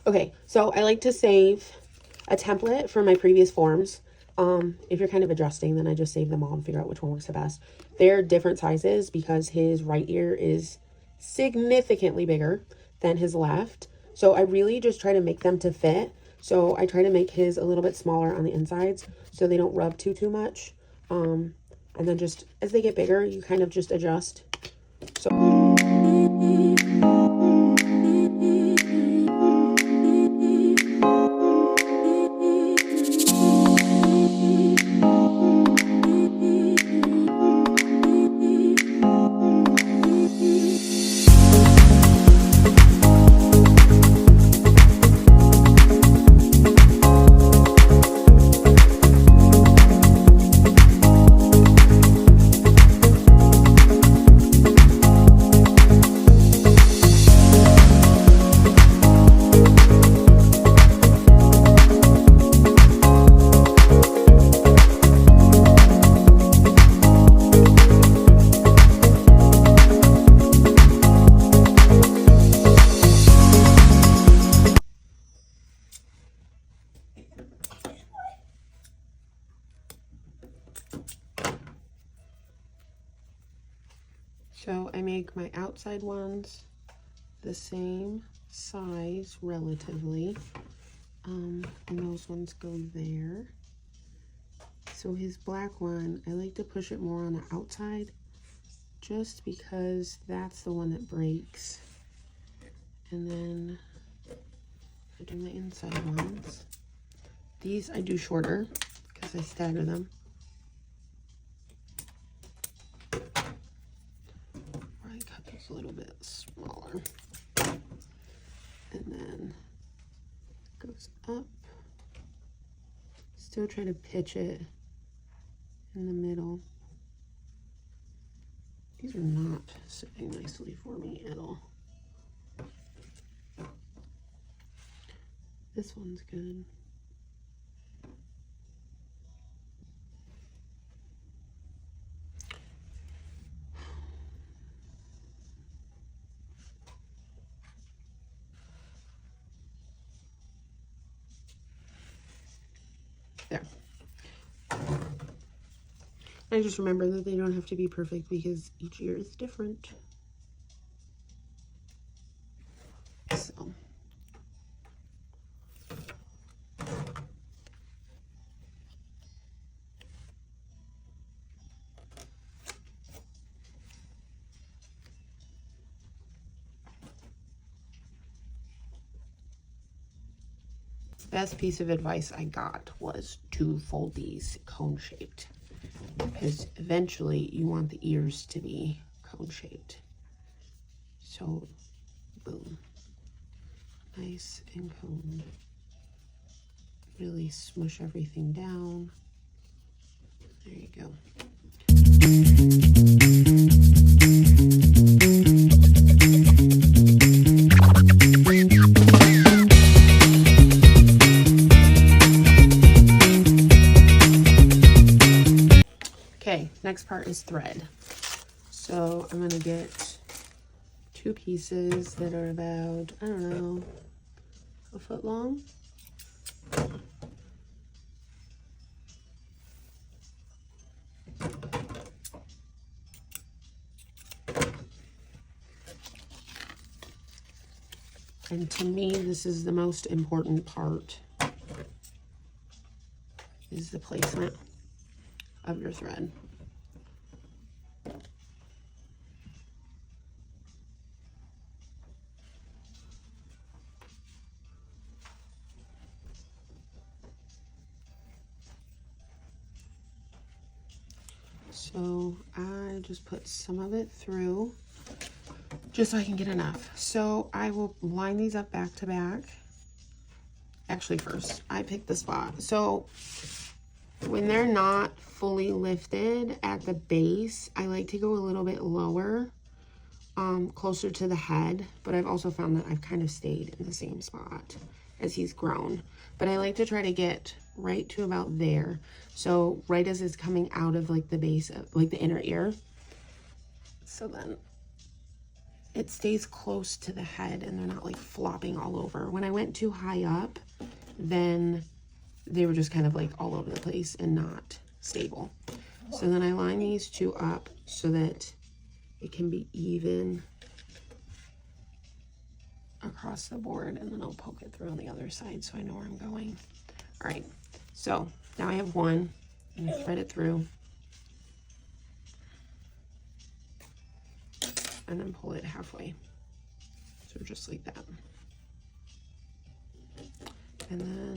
Okay, so I like to save a template for my previous forms. If you're kind of adjusting, then I just save them all and figure out which one works the best. They're different sizes because his right ear is significantly bigger than his left. So I really just try to make them to fit. So I try to make his a little bit smaller on the insides so they don't rub too much. And then just as they get bigger, you kind of just adjust. So So I make my outside ones the same size relatively, and those ones go there. So his black one, I like to push it more on the outside just because that's the one that breaks. And then I do my inside ones. These I do shorter because I stagger them. A little bit smaller, and then goes up. Still try to pitch it in the middle. These are not sitting nicely for me at all. This one's good. There. I just remember that they don't have to be perfect because each ear is different. So. Best piece of advice I got was to fold these cone-shaped, because eventually you want the ears to be cone-shaped. So, boom. Nice and coned. Really smush everything down. There you go. Next part is thread. So I'm going to get 2 pieces that are about, I don't know, a foot long. And to me, this is the most important part, is the placement of your thread. So I just put some of it through just so I can get enough. So I will line these up back to back. Actually, first I pick the spot. So when they're not fully lifted at the base, I like to go a little bit lower, closer to the head, but I've also found that I've kind of stayed in the same spot as he's grown. But I like to try to get right to about there. So right as it's coming out of like the base of like the inner ear. So then it stays close to the head and they're not like flopping all over. When I went too high up, then they were just kind of like all over the place and not stable. So then I line these two up so that it can be even across the board, and then I'll poke it through on the other side so I know where I'm going. All right, so now I have one. I'm gonna thread it through and then pull it halfway. So just like that. And then